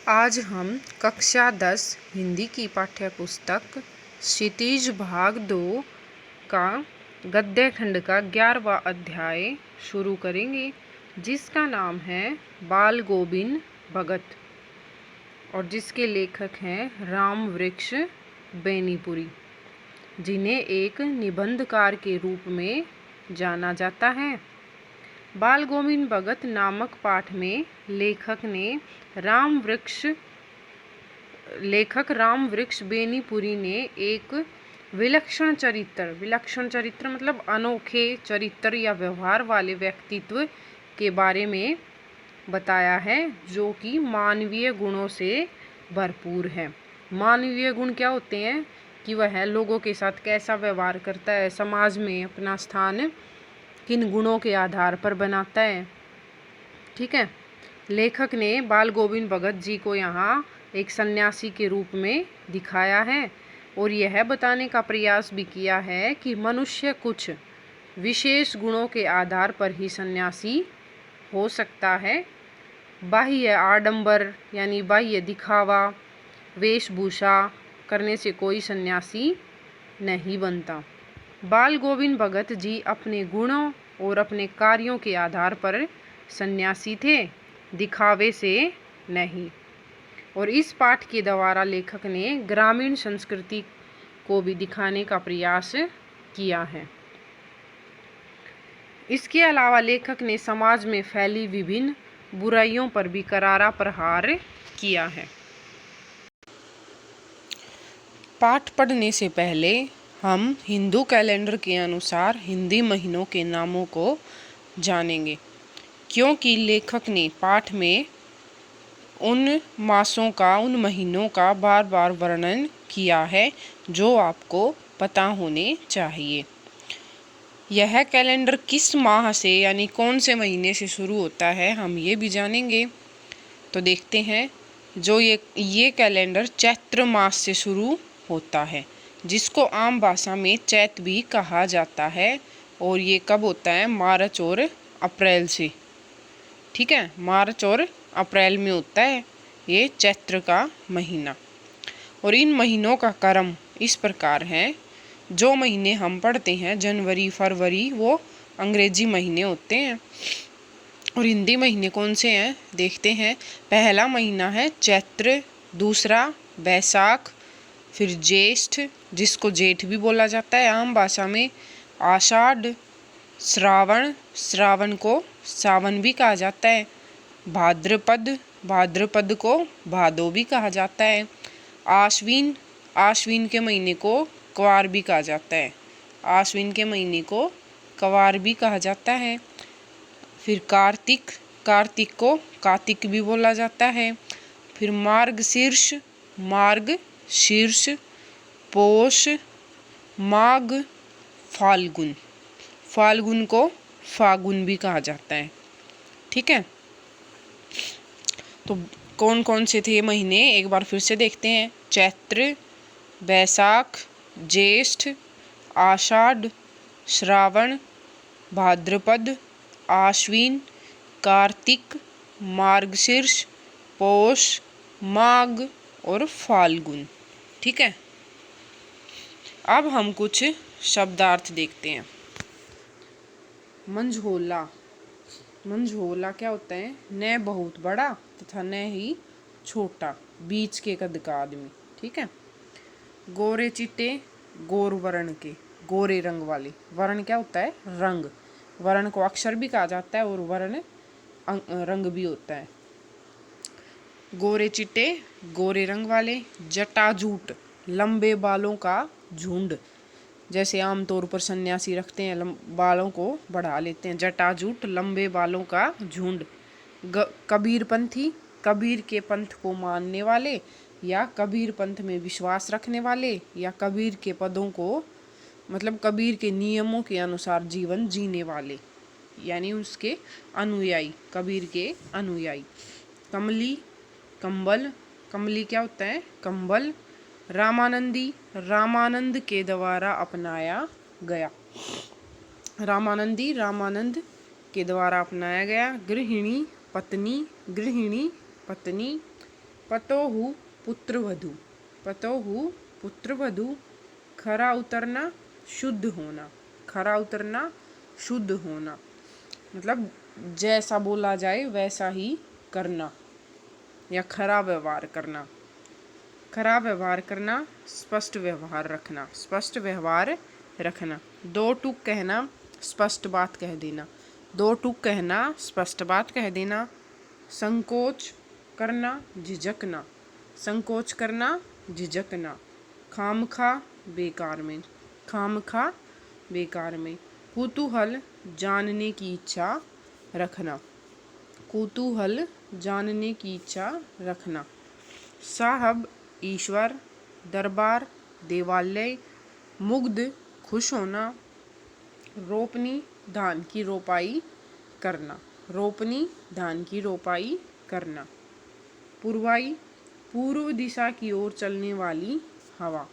आज हम कक्षा 10 हिंदी की पाठ्य पुस्तक क्षितिज भाग 2 का गद्य खंड का 11वां अध्याय शुरू करेंगे, जिसका नाम है बाल गोविंद भगत और जिसके लेखक हैं राम वृक्ष बेनीपुरी, जिन्हें एक निबंधकार के रूप में जाना जाता है। बाल गोविंद भगत नामक पाठ में लेखक राम वृक्ष बेनीपुरी ने एक विलक्षण चरित्र मतलब अनोखे चरित्र या व्यवहार वाले व्यक्तित्व के बारे में बताया है, जो कि मानवीय गुणों से भरपूर है। मानवीय गुण क्या होते हैं कि वह लोगों के साथ कैसा व्यवहार करता है, समाज में अपना स्थान किन गुणों के आधार पर बनाता है। ठीक है, लेखक ने बाल गोविंद भगत जी को यहाँ एक सन्यासी के रूप में दिखाया है और यह बताने का प्रयास भी किया है कि मनुष्य कुछ विशेष गुणों के आधार पर ही सन्यासी हो सकता है। बाह्य आडंबर यानी बाह्य दिखावा, वेशभूषा करने से कोई सन्यासी नहीं बनता। बाल गोविंद भगत जी अपने गुणों और अपने कार्यों के आधार पर सन्यासी थे, दिखावे से नहीं। और इस पाठ के द्वारा लेखक ने ग्रामीण संस्कृति को भी दिखाने का प्रयास किया है। इसके अलावा लेखक ने समाज में फैली विभिन्न बुराइयों पर भी करारा प्रहार किया है। पाठ पढ़ने से पहले हम हिंदू कैलेंडर के अनुसार हिंदी महीनों के नामों को जानेंगे, क्योंकि लेखक ने पाठ में उन मासों का, उन महीनों का बार बार वर्णन किया है जो आपको पता होने चाहिए। यह कैलेंडर किस माह से यानी कौन से महीने से शुरू होता है, हम ये भी जानेंगे। तो देखते हैं, जो ये कैलेंडर चैत्र मास से शुरू होता है, जिसको आम भाषा में चैत भी कहा जाता है। और ये कब होता है? मार्च और अप्रैल से। ठीक है, मार्च और अप्रैल में होता है ये चैत्र का महीना। और इन महीनों का क्रम इस प्रकार है, जो महीने हम पढ़ते हैं जनवरी फरवरी, वो अंग्रेजी महीने होते हैं। और हिंदी महीने कौन से हैं देखते हैं। पहला महीना है चैत्र, दूसरा बैसाख, फिर ज्येष्ठ जिसको जेठ भी बोला जाता है आम भाषा में, आषाढ़, श्रावण को सावन भी कहा जाता है, भाद्रपद को भादो भी कहा जाता है, आश्विन के महीने को क्वार भी कहा जाता है, कहा जाता है। फिर कार्तिक को कातिक भी बोला जाता है। फिर मार्गशीर्ष, पोष, माघ, फाल्गुन को फागुन भी कहा जाता है। ठीक है, तो कौन कौन से थे महीने एक बार फिर से देखते हैं। चैत्र, बैसाख, ज्येष्ठ, आषाढ़, श्रावण, भाद्रपद, आश्विन, कार्तिक, मार्गशीर्ष, पौष, माघ और फाल्गुन। ठीक है, अब हम कुछ शब्दार्थ देखते हैं। मंझोला क्या होता है? न बहुत बड़ा तथा न ही छोटा, बीच के कद का आदमी। ठीक है, गोरे चिट्टे, गोर वर्ण के, गोरे रंग वाले। वर्ण क्या होता है? रंग। वर्ण को अक्षर भी कहा जाता है और वर्ण रंग भी होता है। गोरे चिट्टे, गोरे रंग वाले। जटाजूट, लंबे बालों का झुंड। जैसे आमतौर पर सन्यासी रखते हैं, बालों को बढ़ा लेते हैं। जटाजूट, लंबे बालों का झुंड। कबीरपंथी, कबीर के पंथ को मानने वाले या कबीर पंथ में विश्वास रखने वाले या कबीर के पदों को मतलब कबीर के नियमों के अनुसार जीवन जीने वाले, यानी उसके अनुयायी, कबीर के अनुयायी। कमली क्या होता है? कंबल। रामानंदी, रामानंद के द्वारा अपनाया गया। रामानंद के द्वारा अपनाया गया। गृहिणी, पत्नी। पतोहु पुत्रवधू, पतोहु पुत्रवधू। खरा उतरना, शुद्ध होना, खरा उतरना, शुद्ध होना मतलब जैसा बोला जाए वैसा ही करना या खरा व्यवहार करना। खरा व्यवहार करना, स्पष्ट व्यवहार रखना, स्पष्ट व्यवहार रखना। दो टूक कहना, स्पष्ट बात कह देना, दो टूक कहना, स्पष्ट बात कह देना। संकोच करना, झिझकना, संकोच करना, झिझकना। खामखा, बेकार में, खामखा, बेकार में। कुतूहल, जानने की इच्छा रखना, कुतूहल, जानने की इच्छा रखना। साहब, ईश्वर। दरबार, देवालय। मुग्ध, खुश होना। रोपनी, धान की रोपाई करना, रोपनी, धान की रोपाई करना। पूर्वाई, पूर्व दिशा की ओर चलने वाली हवा,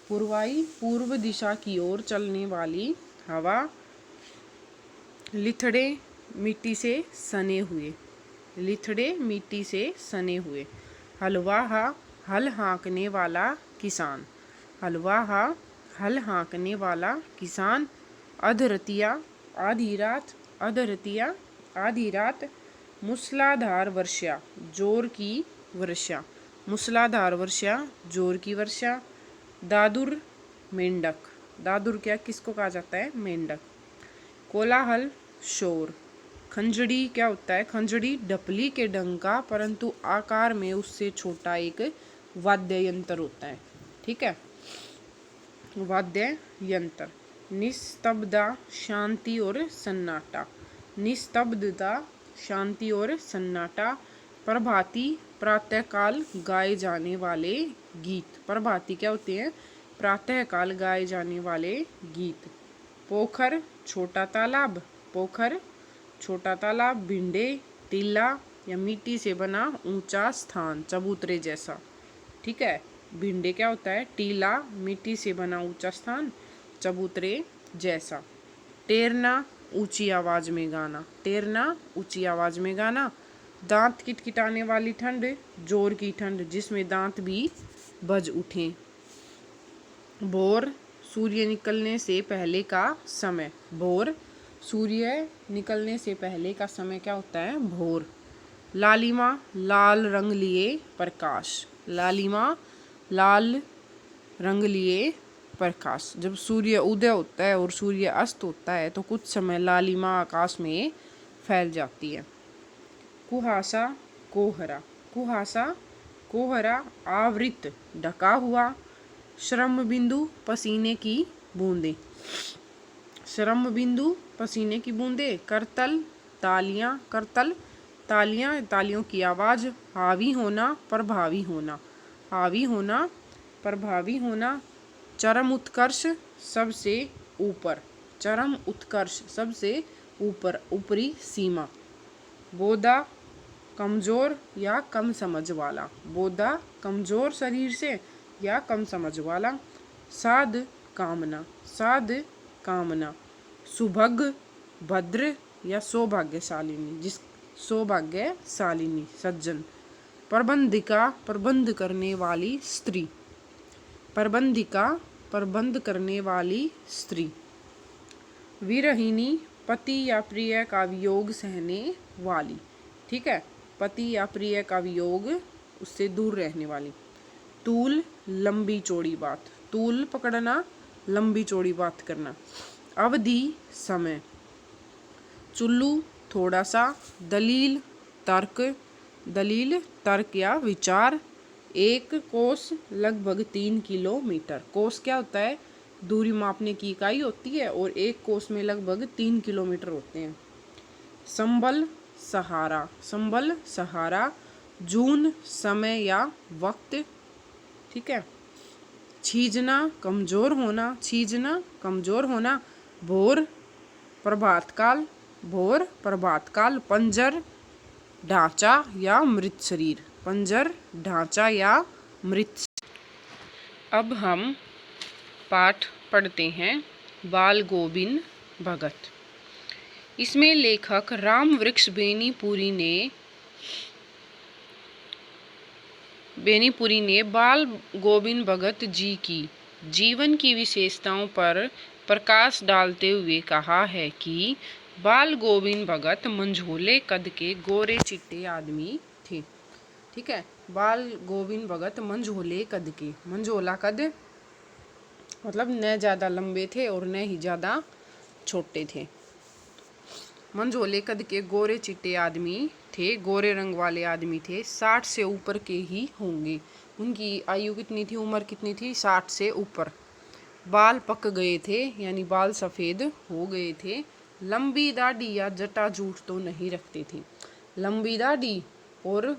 पूर्वाई, पूर्व दिशा की ओर चलने वाली हवा। लिथड़े, मिट्टी से सने हुए, लिथड़े, मिट्टी से सने हुए। हलवाहा, हल हाँकने वाला किसान, हलवाहा, हल हाँकने वाला किसान। अधरतिया, आधी रात, अधरतिया, आधी रात। मूसलाधार वर्षा, जोर की वर्षा, मूसलाधार वर्षा, जोर की वर्षा। दादुर, मेंढक, दादुर क्या किसको कहा जाता है? मेंढक। कोलाहल, शोर। खंजड़ी क्या होता है? खंजड़ी डपली के ढंग का परंतु आकार में उससे छोटा एक वाद्य यंत्र होता है। ठीक है, वाद्य यंत्र। निस्तब्धता, शांति और सन्नाटा, निस्तब्धता, शांति और सन्नाटा। प्रभाती, प्रातःकाल गाए जाने वाले गीत, प्रभाती क्या होते हैं? प्रातःकाल गाए जाने वाले गीत। पोखर, छोटा तालाब, पोखर, छोटा तालाब। भिंडे, टीला या मिट्टी से बना ऊंचा स्थान, चबूतरे जैसा। ठीक है, भिंडे क्या होता है? टीला, मिट्टी से बना ऊंचा स्थान, चबूतरे जैसा। टेरना, ऊंची आवाज में गाना, टेरना, ऊंची आवाज में गाना। दांत किटकिटाने वाली ठंड, जोर की ठंड जिसमें दांत भी बज उठे। भोर, सूर्य निकलने से पहले का समय, भोर, सूर्य निकलने से पहले का समय क्या होता है? भोर। लालिमा, लाल रंग लिए प्रकाश, लालिमा, लाल रंग लिए प्रकाश। जब सूर्य उदय होता है और सूर्य अस्त होता है तो कुछ समय लालिमा आकाश में फैल जाती है। कुहासा, कोहरा, कुहासा, कोहरा। आवृत, ढका हुआ। श्रम बिंदु, पसीने की बूंदें, श्रम बिंदु, पसीने की बूंदें। करतल, तालियां, करतल, तालियां, तालियों की आवाज। हावी होना, प्रभावी होना, हावी होना, प्रभावी होना। चरम उत्कर्ष, सबसे ऊपर, चरम उत्कर्ष, सबसे ऊपर, ऊपरी सीमा। बोधा, कमजोर या कम समझ वाला, बोधा, कमजोर शरीर से या कम समझ वाला। साध, कामना, साध, कामना। सुभग, भद्र या सौभाग्यशालिनी, जिस सौभाग्यशालिनी, सज्जन। प्रबंधिका, प्रबंध करने वाली स्त्री, प्रबंधिका, प्रबंध करने वाली स्त्री। विरहिणी, पति या प्रिय का वियोग सहने वाली। ठीक है, पति या प्रिय का वियोग, उससे दूर रहने वाली। तूल, लंबी चौड़ी बात, तूल पकड़ना, लंबी चौड़ी बात करना। अवधि, समय। चुल्लू, थोड़ा सा। दलील, तर्क, दलील, तर्क या विचार। एक कोस, लगभग 3 किलोमीटर, कोस क्या होता है? दूरी मापने की इकाई होती है और एक कोस में लगभग 3 किलोमीटर होते हैं। संबल, सहारा, संबल, सहारा। जून, समय या वक्त। ठीक है। छीजना, कमजोर होना, छीजना, कमजोर होना। भोर, प्रभात काल, भोर, प्रभात काल। पंजर, ढांचा या मृत शरीर, पंजर, ढांचा या मृत। अब हम पाठ पढ़ते हैं बाल गोविंद भगत। इसमें लेखक राम वृक्ष बेनीपुरी ने बेनीपुरी ने बाल गोविंद भगत जी की जीवन की विशेषताओं पर प्रकाश डालते हुए कहा है कि बाल गोविंद भगत मंझोले कद के गोरे चिट्टे आदमी थे। ठीक है, बाल गोविंद भगत मंझोले कद के, मंझोला कद मतलब न ज़्यादा लंबे थे और न ही ज़्यादा छोटे थे। मंझोले कद के गोरे चिट्टे आदमी थे, गोरे रंग वाले आदमी थे, 60 से ऊपर के ही होंगे। उनकी आयु कितनी थी, उम्र कितनी थी, 60 से ऊपर। बाल पक गए थे यानी बाल सफ़ेद हो गए थे। लंबी दाढ़ी या जटा जूट तो नहीं रखते थे। लंबी दाढ़ी और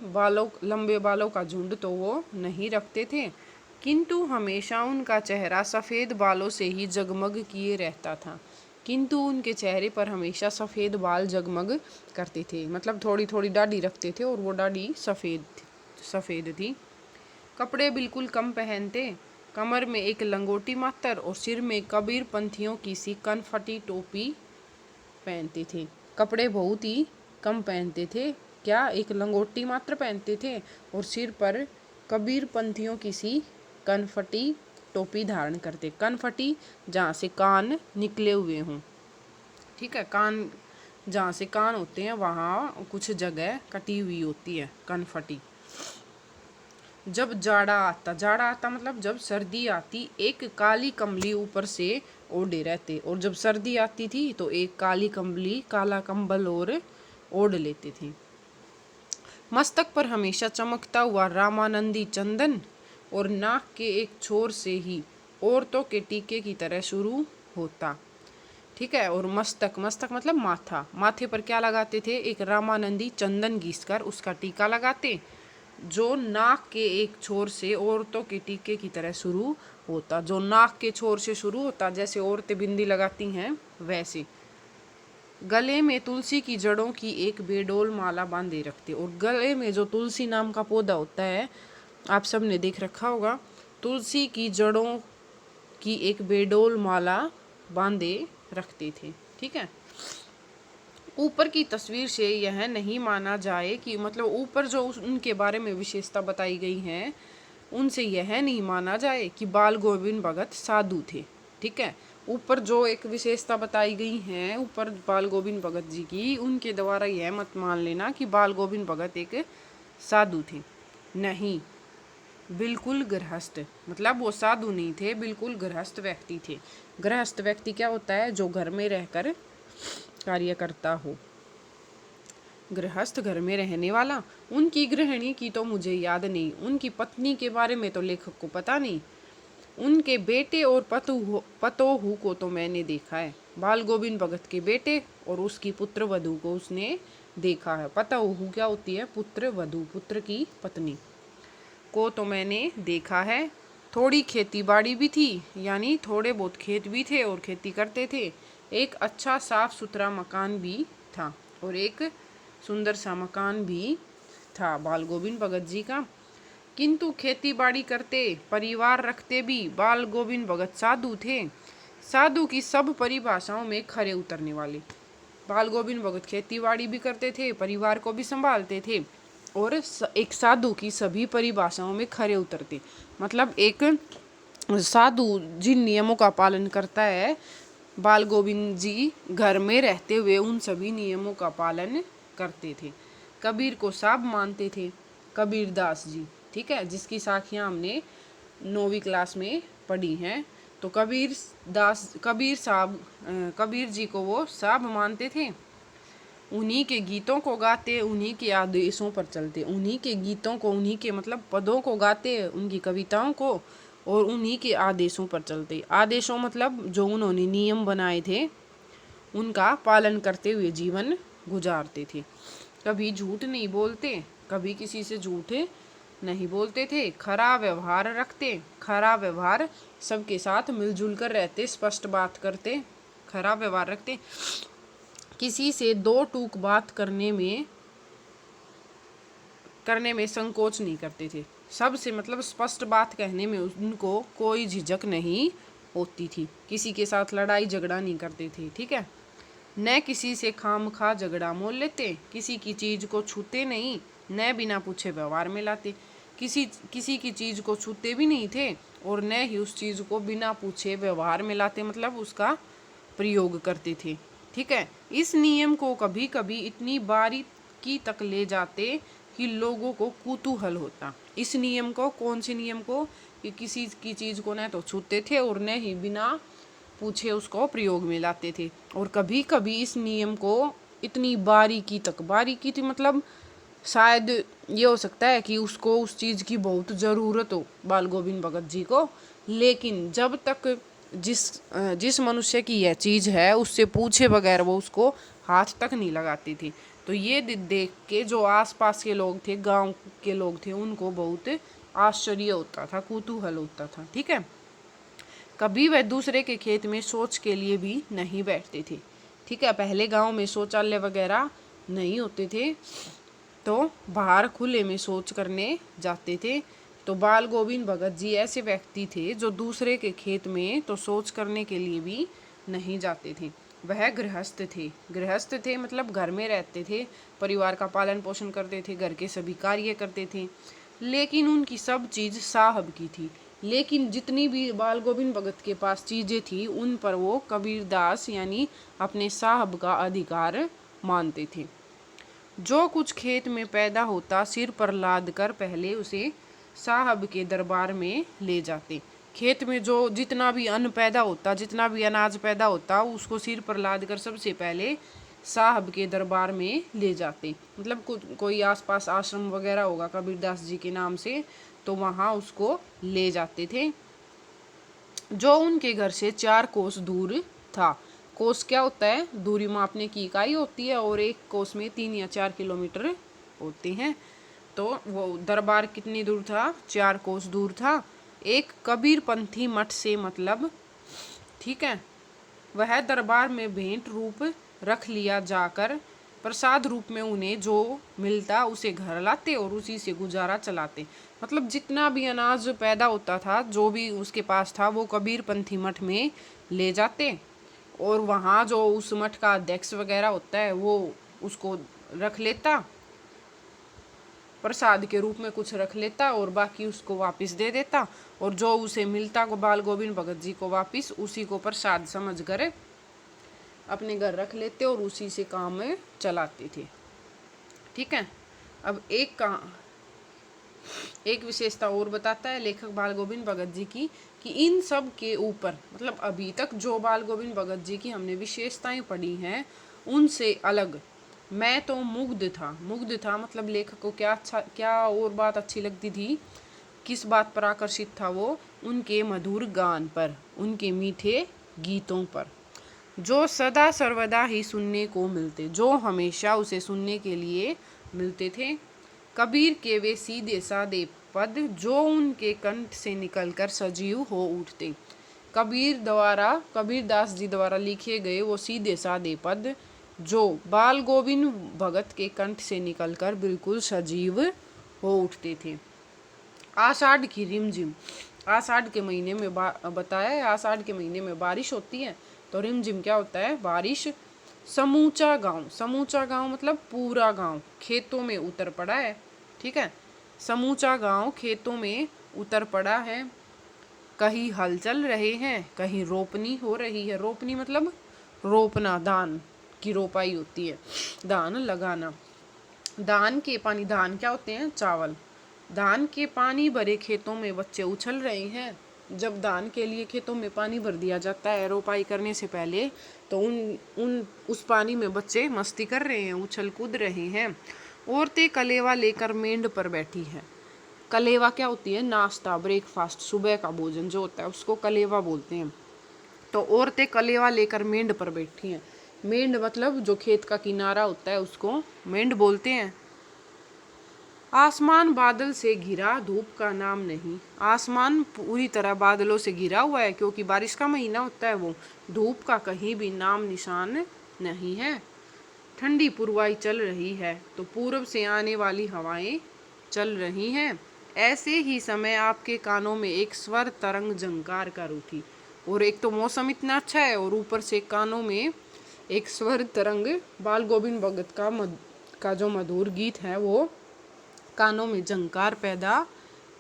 लंबे बालों का झुंड तो वो नहीं रखते थे, किंतु हमेशा उनका चेहरा सफ़ेद बालों से ही जगमग किए रहता था। किंतु उनके चेहरे पर हमेशा सफ़ेद बाल जगमग करते थे, मतलब थोड़ी थोड़ी दाढ़ी रखते थे और वो दाढ़ी सफ़ेद थी। कपड़े बिल्कुल कम पहनते, कमर में एक लंगोटी मात्र और सिर में कबीर पंथियों की सी कनफटी टोपी पहनते थे। कपड़े बहुत ही कम पहनते थे, क्या एक लंगोटी मात्र पहनते थे और सिर पर कबीर पंथियों की सी कनफटी टोपी धारण करते। कनफटी जहाँ से कान निकले हुए हों, ठीक है, कान जहाँ से कान होते हैं वहाँ कुछ जगह कटी हुई होती है, कनफटी। जब जाड़ा आता मतलब जब सर्दी आती, एक काली कंबली ऊपर से ओढ़े रहते, और जब सर्दी आती थी तो एक काली कंबली, काला कंबल और ओढ़ लेते थे। मस्तक पर हमेशा चमकता हुआ रामानंदी चंदन और नाक के एक छोर से ही औरतों के टीके की तरह शुरू होता। ठीक है, और मस्तक मतलब माथा, माथे पर क्या लगाते थे, एक रामानंदी चंदन घिसकर उसका टीका लगाते, जो नाक के एक छोर से औरतों के टीके की तरह शुरू होता। जो नाक के छोर से शुरू होता, जैसे औरतें बिंदी लगाती हैं वैसे। गले में तुलसी की जड़ों की एक बेडोल माला बांधे रखते, और गले में जो तुलसी नाम का पौधा होता है, आप सब ने देख रखा होगा, तुलसी की जड़ों की एक बेडोल माला बांधे रखते थे। ठीक है, ऊपर की तस्वीर से यह नहीं माना जाए कि, मतलब ऊपर जो उनके बारे में विशेषता बताई गई हैं उनसे यह नहीं माना जाए कि बाल गोविंद भगत साधु थे। ठीक है, ऊपर जो एक विशेषता बताई गई है ऊपर बाल गोविंद भगत जी की, उनके द्वारा यह मत मान लेना कि बाल गोविंद भगत एक साधु थे। नहीं, बिल्कुल गृहस्थ, मतलब वो साधु नहीं थे, बिल्कुल गृहस्थ व्यक्ति थे। गृहस्थ व्यक्ति क्या होता है, जो घर में रहकर कार्य करता हो, गृहस्थ घर में रहने वाला। उनकी गृहिणी की तो मुझे याद नहीं, उनकी पत्नी के बारे में तो लेखक को पता नहीं, उनके बेटे और पतोहू को तो मैंने देखा है। बाल गोविंद भगत के बेटे और उसकी पुत्र वधू को उसने देखा है। पतोहू क्या होती है, पुत्र वधू, पुत्र की पत्नी को तो मैंने देखा है। थोड़ी खेती बाड़ी भी थी, यानी थोड़े बहुत खेत भी थे और खेती करते थे। एक अच्छा साफ सुथरा मकान भी था और एक सुंदर सा मकान भी था बाल गोविंद भगत जी का। किंतु खेती बाड़ी करते, परिवार रखते भी बाल गोविंद भगत साधु थे, साधु की सब परिभाषाओं में खरे उतरने वाले। बाल गोविंद भगत खेती बाड़ी भी करते थे, परिवार को भी संभालते थे और एक साधु की सभी परिभाषाओं में खरे उतरते। मतलब एक साधु जिन नियमों का पालन करता है, बाल गोविंद जी घर में रहते हुए उन सभी नियमों का पालन करते थे। कबीर को साहब मानते थे, कबीर दास जी, ठीक है, जिसकी साखियाँ हमने 9वीं क्लास में पढ़ी हैं। तो कबीर जी को वो साहब मानते थे। उन्हीं के गीतों को गाते, उन्हीं के आदेशों पर चलते, उन्हीं के गीतों को, उन्हीं के मतलब पदों को गाते, उनकी कविताओं को, और उन्हीं के आदेशों पर चलते। आदेशों मतलब जो उन्होंने नियम बनाए थे उनका पालन करते हुए जीवन गुजारते थे। कभी झूठ नहीं बोलते, कभी किसी से झूठ नहीं बोलते थे। खरा व्यवहार रखते, खरा व्यवहार सबके साथ मिलजुल कर रहते, स्पष्ट बात करते, खरा व्यवहार रखते। किसी से दो टूक बात करने में संकोच नहीं करते थे। सबसे मतलब स्पष्ट बात कहने में उनको कोई झिझक नहीं होती थी। किसी के साथ लड़ाई झगड़ा नहीं करते थे। ठीक है, न किसी से खामखा झगड़ा मोल लेते, किसी की चीज़ को छूते नहीं, न बिना पूछे व्यवहार में लाते। किसी किसी की चीज़ को छूते भी नहीं थे और न ही उस चीज़ को बिना पूछे व्यवहार में लाते, मतलब उसका प्रयोग करते थे। ठीक है, इस नियम को कभी कभी इतनी बारीकी तक ले जाते कि लोगों को कुतूहल होता। इस नियम को, कौन से नियम को, कि किसी की चीज़ को न तो छूते थे और न ही बिना पूछे उसको प्रयोग में लाते थे। और कभी कभी इस नियम को इतनी बारीकी तक, बारीकी थी मतलब शायद ये हो सकता है कि उसको उस चीज़ की बहुत ज़रूरत हो बाल गोविंद भगत जी को, लेकिन जब तक जिस मनुष्य की यह चीज़ है उससे पूछे बगैर वो उसको हाथ तक नहीं लगाती थी। तो ये देख के जो आसपास के लोग थे, गांव के लोग थे, उनको बहुत आश्चर्य होता था, कुतूहल होता था। ठीक है, कभी वह दूसरे के खेत में शौच के लिए भी नहीं बैठते थे। ठीक है, पहले गांव में शौचालय वगैरह नहीं होते थे तो बाहर खुले में शौच करने जाते थे। तो बाल गोविंद भगत जी ऐसे व्यक्ति थे जो दूसरे के खेत में तो शौच करने के लिए भी नहीं जाते थे। वह गृहस्थ थे। गृहस्थ थे मतलब घर में रहते थे, परिवार का पालन पोषण करते थे, घर के सभी कार्य करते थे, लेकिन उनकी सब चीज़ साहब की थी। लेकिन जितनी भी बाल गोविंद भगत के पास चीज़ें थी उन पर वो कबीरदास यानी अपने साहब का अधिकार मानते थे। जो कुछ खेत में पैदा होता सिर पर लाद कर पहले उसे साहब के दरबार में ले जाते। खेत में जो जितना भी अन्न पैदा होता, जितना भी अनाज पैदा होता, उसको सिर पर लाद कर सबसे पहले साहब के दरबार में ले जाते। मतलब कोई आसपास आश्रम वगैरह होगा कबीरदास जी के नाम से, तो वहाँ उसको ले जाते थे, जो उनके घर से 4 कोस दूर था। कोस क्या होता है? दूरी मापने की इकाई होती है, और एक कोस में 3 या 4 किलोमीटर होते हैं। तो वो दरबार कितनी दूर था? 4 कोस दूर था। एक कबीरपंथी मठ से मतलब, ठीक है, वह दरबार में भेंट रूप रख लिया जाकर प्रसाद रूप में उन्हें जो मिलता उसे घर लाते और उसी से गुजारा चलाते। मतलब जितना भी अनाज पैदा होता था, जो भी उसके पास था, वो कबीरपंथी मठ में ले जाते, और वहाँ जो उस मठ का अध्यक्ष वगैरह होता है वो उसको रख लेता, प्रसाद के रूप में कुछ रख लेता और बाकी उसको वापस दे देता, और जो उसे मिलता को बाल गोविंद भगत जी को वापस उसी को प्रसाद समझ कर अपने घर रख लेते और उसी से काम चलाते थे। ठीक है, अब एक विशेषता और बताता है लेखक बाल गोविंद भगत जी की, कि इन सब के ऊपर, मतलब अभी तक जो बाल गोविंद भगत जी की हमने विशेषताएं पढ़ी हैं उनसे अलग मैं तो मुग्ध था मतलब लेखक को क्या और बात अच्छी लगती थी, किस बात पर आकर्षित था वो? उनके मधुर गान पर, उनके मीठे गीतों पर, जो सदा सर्वदा ही सुनने को मिलते, जो हमेशा उसे सुनने के लिए मिलते थे। कबीर के वे सीधे सादे पद जो उनके कंठ से निकलकर सजीव हो उठते। कबीरदास जी द्वारा लिखे गए वो सीधे सादे पद जो बाल गोविंद भगत के कंठ से निकलकर बिल्कुल सजीव हो उठते थे। आषाढ़ की रिमझिम, आषाढ़ के महीने में बताया है, आषाढ़ के महीने में बारिश होती है, तो रिमझिम क्या होता है? बारिश। समूचा गांव मतलब पूरा गांव खेतों में उतर पड़ा है। ठीक है, समूचा गांव खेतों में उतर पड़ा है। कहीं हल चल रहे हैं, कहीं रोपनी हो रही है। रोपनी मतलब रोपना, धान की रोपाई होती है, धान लगाना। धान क्या होते हैं? चावल। धान के पानी भरे खेतों में बच्चे उछल रहे हैं। जब धान के लिए खेतों में पानी भर दिया जाता है रोपाई करने से पहले, तो उस पानी में बच्चे मस्ती कर रहे हैं, उछल कूद रहे हैं। औरतें कलेवा लेकर मेंढ पर बैठी हैं। कलेवा क्या होती है? नाश्ता, ब्रेकफास्ट, सुबह का भोजन जो होता है उसको कलेवा बोलते हैं। तो औरतें कलेवा लेकर मेंढ पर बैठी हैं। मेंढ मतलब जो खेत का किनारा होता है उसको मेंढ बोलते हैं। आसमान बादल से घिरा, धूप का नाम नहीं। आसमान पूरी तरह बादलों से घिरा हुआ है क्योंकि बारिश का महीना होता है वो। धूप का कहीं भी नाम निशान नहीं है। ठंडी पुरवाई चल रही है तो पूर्व से आने वाली हवाएं चल रही हैं। ऐसे ही समय आपके कानों में एक स्वर तरंग झंकार कर उठी। और एक तो मौसम इतना अच्छा है और ऊपर से कानों में एक स्वर तरंग, बाल गोविंद भगत का जो मधुर गीत है वो कानों में झंकार पैदा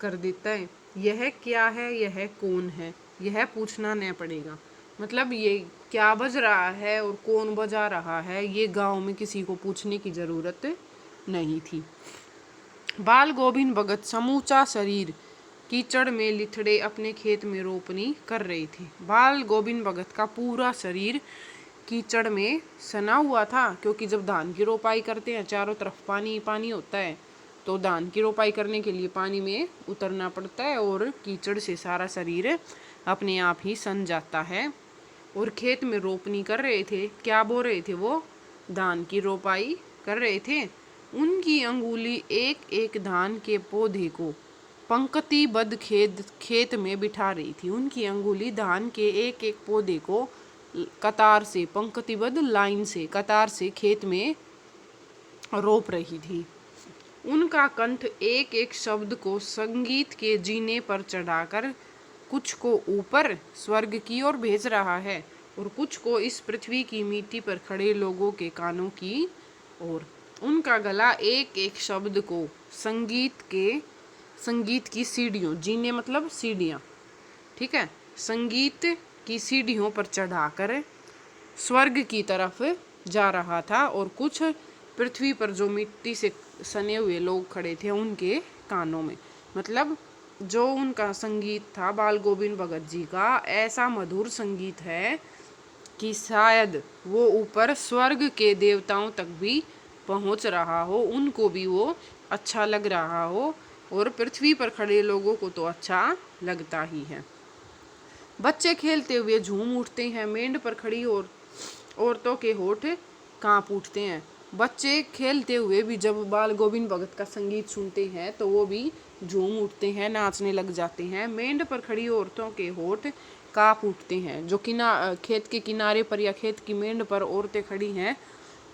कर देता है। यह क्या है, यह कौन है, यह पूछना न पड़ेगा। मतलब ये क्या बज रहा है और कौन बजा रहा है, ये गांव में किसी को पूछने की जरूरत नहीं थी। बाल गोविंद भगत समूचा शरीर कीचड़ में लिथड़े अपने खेत में रोपनी कर रहे थे। बाल गोविंद भगत का पूरा शरीर कीचड़ में सना हुआ था, क्योंकि जब धान की रोपाई करते हैं चारों तरफ पानी पानी होता है, तो धान की रोपाई करने के लिए पानी में उतरना पड़ता है और कीचड़ से सारा शरीर अपने आप ही सन जाता है। और खेत में रोपनी कर रहे थे। क्या बो रहे थे वो? धान की रोपाई कर रहे थे। उनकी अंगुली एक एक धान के पौधे को पंक्तिबद्ध खेत में बिठा रही थी। उनकी अंगुली धान के एक एक पौधे को कतार से, पंक्तिबद्ध लाइन से, कतार से खेत में रोप रही थी। उनका कंठ एक एक शब्द को संगीत के जीने पर चढ़ाकर कुछ को ऊपर स्वर्ग की ओर भेज रहा है और कुछ को इस पृथ्वी की मिट्टी पर खड़े लोगों के कानों की ओर। उनका गला एक एक शब्द को संगीत की सीढ़ियों, जीने मतलब सीढ़ियाँ, ठीक है, संगीत की सीढ़ियों पर चढ़ाकर स्वर्ग की तरफ जा रहा था और कुछ पृथ्वी पर जो मिट्टी से सने हुए लोग खड़े थे उनके कानों में। मतलब जो उनका संगीत था बाल गोविंद भगत जी का, ऐसा मधुर संगीत है कि शायद वो ऊपर स्वर्ग के देवताओं तक भी पहुंच रहा हो, उनको भी वो अच्छा लग रहा हो और पृथ्वी पर खड़े लोगों को तो अच्छा लगता ही है। बच्चे खेलते हुए झूम उठते हैं, मेंढ पर खड़ी औरतों के होठ कांप उठते हैं। बच्चे खेलते हुए भी जब बाल गोविंद भगत का संगीत सुनते हैं तो वो भी झूम उठते हैं, नाचने लग जाते हैं। मेंढ पर खड़ी औरतों के होठ कांप उठते हैं। जो खेत के किनारे पर या खेत की मेंढ पर औरतें खड़ी हैं,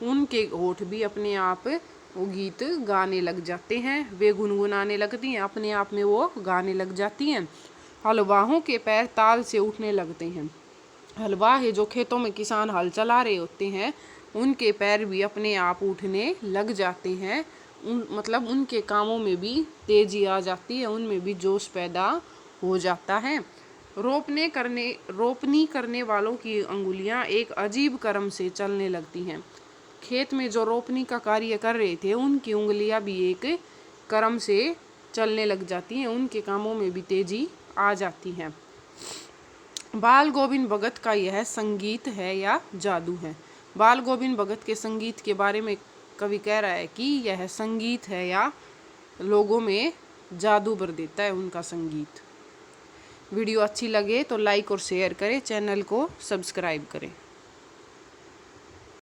उनके होठ भी अपने आप वो गीत गाने लग जाते हैं, वे गुनगुनाने लगती हैं, अपने आप में वो गाने लग जाती हैं। हलवाहों के पैर ताल से उठने लगते हैं। हलवाह जो खेतों में किसान हल चला रहे होते हैं, उनके पैर भी अपने आप उठने लग जाते हैं। मतलब उनके कामों में भी तेजी आ जाती है, उनमें भी जोश पैदा हो जाता है। रोपनी करने वालों की अंगुलियां एक अजीब क्रम से चलने लगती हैं। खेत में जो रोपनी का कार्य कर रहे थे उनकी उंगलियां भी एक क्रम से चलने लग जाती हैं, उनके कामों में भी तेजी आ जाती है। बाल गोविंद भगत का यह संगीत है या जादू है? बाल गोविंद भगत के संगीत के बारे में कवि कह रहा है कि यह संगीत है या लोगों में जादू भर देता है उनका संगीत। वीडियो अच्छी लगे तो लाइक और शेयर करें, चैनल को सब्सक्राइब करें।